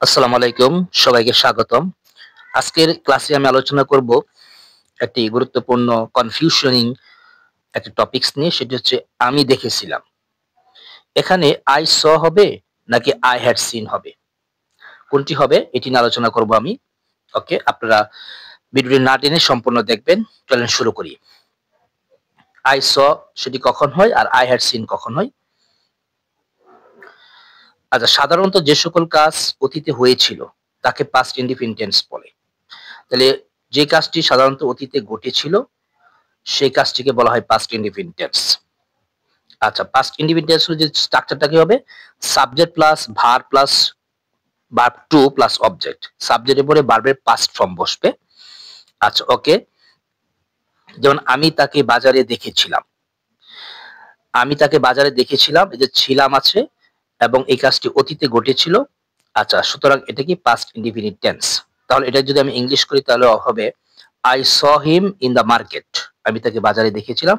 আসসালামু আলাইকুম, সবাইকে স্বাগতম। আজকের ক্লাসে আমি আলোচনা করব একটি গুরুত্বপূর্ণ কনফিউশনিং একটা টপিকস নিয়ে, সেটি হচ্ছে আমি দেখেছিলাম। এখানে আই স হবে নাকি আই হ্যাড সিন হবে, কোনটি হবে এটি নিয়ে আলোচনা করব আমি। ওকে, আপনারা ভিডিওটি না টেনে সম্পূর্ণ দেখবেন। চলেন শুরু করি। আই স সেটি কখন হয় আর আই হ্যাড সিন কখন হয়? আচ্ছা, সাধারণত যে সকল কাজ অতীতে হয়েছিল তাকে পাস্ট ইনডিফিনিট টেন্স বলে। তাহলে যে কাজটি সাধারণত অতীতে ঘটেছিল সেই কাজটিকে বলা হয় পাস্ট ইনডিফিনিট টেন্স। আচ্ছা, পাস্ট ইনডিফিনিট টেন্স এর যে স্ট্রাকচারটা কি হবে? Subject plus verb plus verb two plus object. সাবজেক্টের পরে ভার্বের পাস্ট ফর্ম বসবে। আচ্ছা, ওকে। যেমন আমি তাকে বাজারে দেখেছিলাম। আমি তাকে বাজারে দেখেছিলাম, এই যে ছিলাম আছে এবং এই কাজটি অতীতে ঘটেছিল। আচ্ছা, সুতরাং এটা কি পাস্ট ইনডিফিনিট টেন্স। তাহলে এটা যদি আমি ইংলিশ করি তাহলে হবে I saw him in the market. আমি তাকে বাজারে দেখেছিলাম,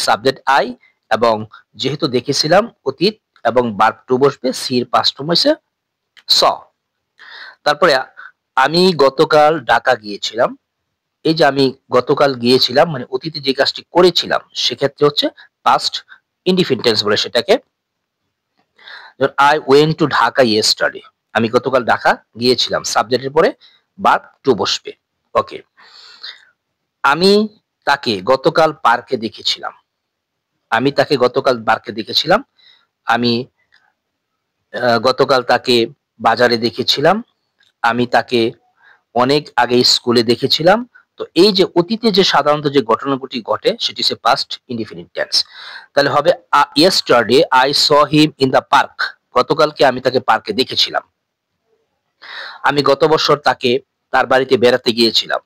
সাবজেক্ট আই, এবং যেহেতু দেখেছিলাম অতীত এবং ভার্ব টু বসবে, সির পাস্ট ফর্ম হইছে স। তারপরে আমি গতকাল ঢাকা গিয়েছিলাম। এই যে আমি গতকাল গিয়েছিলাম মানে অতীতে যে কাজটি করেছিলাম সেক্ষেত্রে হচ্ছে পাস্ট ইনডিফিনিট টেন্স বলে সেটাকে। I went to Dhaka yesterday. আমি গতকাল ঢাকা গিয়েছিলাম, সাবজেক্টের পরে ভার্ব টু বসবে। ওকে। আমি তাকে গতকাল পার্কে দেখেছিলাম। আমি তাকে গতকাল পার্কে দেখেছিলাম। আমি গতকাল তাকে বাজারে দেখেছিলাম। আমি তাকে অনেক আগে স্কুলে দেখেছিলাম। তো এই যে অতীতে যে সাধারণত যে ঘটনাগুলি ঘটে সেটি হচ্ছে পাস্ট ইনডিফিনিট টেন্স। তাহলে হবে yesterday I saw him in the park. গতকালকে আমি তাকে পার্কে দেখেছিলাম। আমি গত বছর তাকে তার বাড়িতে বেড়াতে গিয়েছিলাম।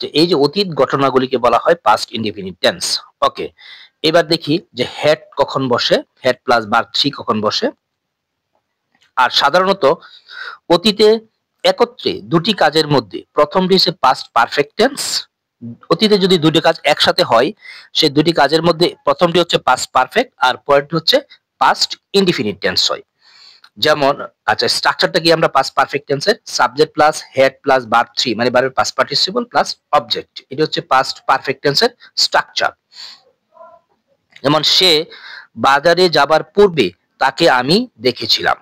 যে এই যে অতীত ঘটনাগুলিকে বলা হয় পাস্ট ইনডিফিনিট টেন্স। ওকে, এবার দেখি যে হ্যাড কখন বসে, হ্যাড প্লাস ভার্ব থ্রি কখন বসে। আর সাধারণত অতীতে একত্রে দুটি কাজের মধ্যে প্রথমটি হচ্ছে পাস্ট পারফেক্ট টেন্স। অতীতে যদি দুটি কাজ একসাথে হয় সেই দুটি কাজের মধ্যে প্রথমটি হচ্ছে পাস্ট পারফেক্ট আর পরেরটি হচ্ছে পাস্ট ইনডিফিনিট টেন্স হয়। যেমন, আচ্ছা, স্ট্রাকচারটা কি আমরা পাস্ট পারফেক্ট টেন্সের subject plus had plus verb three মানে ভার্বের পাস্ট পার্টিসিপল প্লাস অবজেক্ট, এটা হচ্ছে পাস্ট পারফেক্ট টেন্সের স্ট্রাকচার। যেমন সে বাজারে যাবার পূর্বে তাকে আমি দেখেছিলাম।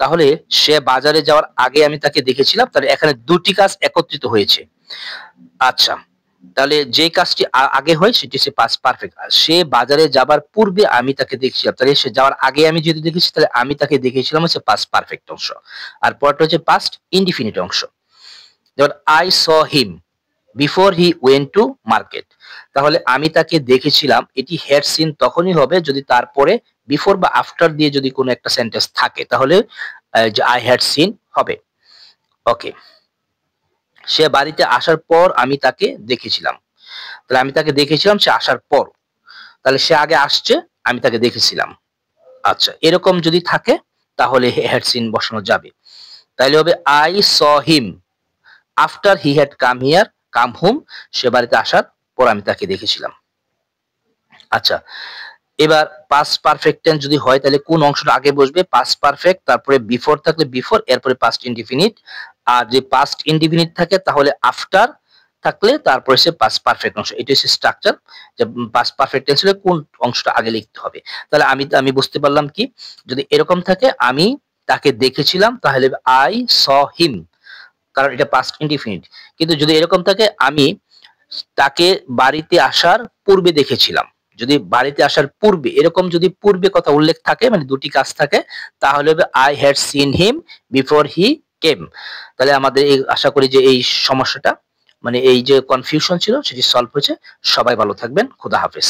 তাহলে সে বাজারে যাওয়ার আগে আমি তাকে দেখেছিলাম, তাহলে এখানে দুটি কাজ একত্রিত হয়েছে। আচ্ছা, তাহলে যে কাজটি আগে হয় সেটি হচ্ছে পাস্ট পারফেক্ট। সে বাজারে যাবার পূর্বে আমি তাকে দেখেছিলাম, তাহলে সে যাওয়ার আগে আমি যদি দেখেছি তাহলে আমি তাকে দেখেছিলাম হচ্ছে পাস্ট পারফেক্ট অংশ। আর পরটা হচ্ছে পাস্ট ইনডিফিনিট অংশ। যেমন I saw him before he went to market. তাহলে আমি তাকে দেখেছিলাম, এটি হ্যাড সিন তখনই হবে যদি তারপরে বিফোর বা আফটার দিয়ে যদি কোনো একটা সেন্টেন্স থাকে, তাহলে যে আই হ্যাড সিন হবে। ওকে। সে বাড়িতে আসার পর আমি তাকে দেখেছিলাম। তাহলে আমি তাকে দেখেছিলাম সে আসার পর, তাহলে সে আগে আসছে, আমি তাকে দেখেছিলাম। আচ্ছা, এরকম যদি থাকে তাহলে হ্যাড সিন বসানো যাবে। তাইলে হবে I saw him after he had come home. সে বাড়িতে আসার পর আমি তাকে দেখেছিলাম। আচ্ছা, এবার পাস্ট পারফেক্ট টেন্স যদি হয় তাহলে কোন অংশটা আগে বসবে? পাস্ট পারফেক্ট, তারপরে বিফোর থাকলে বিফোর, এরপরে পাস্ট ইনডিফিনিট। আর যে পাস্ট ইনডিফিনিট থাকে তাহলে আফটার থাকলে তারপরে সে পাস্ট পারফেক্ট অংশ। এটা হচ্ছে স্ট্রাকচার যে পাস্ট পারফেক্ট টেন্স হলে কোন অংশটা আগে লিখতে হবে। তাহলে আমি বুঝতে পারলাম কি, যদি এরকম থাকে আমি তাকে দেখেছিলাম তাহলে আই স হিম, কারণ এটা পাস্ট ইনডিফিনিট। কিন্তু যদি এরকম থাকে আমি তাকে বাড়িতে আসার পূর্বে দেখেছিলাম, যদি বাড়িতে আসার পূর্বে এরকম যদি পূর্বে কথা উল্লেখ থাকে মানে দুটি কাজ থাকে, তাহলে হবে I had seen him before he came. তাহলে আমাদের এই আশা করি যে এই সমস্যাটা মানে এই যে কনফিউশন ছিল সেটি সলভ হয়েছে। সবাই ভালো থাকবেন, খোদা হাফেজ।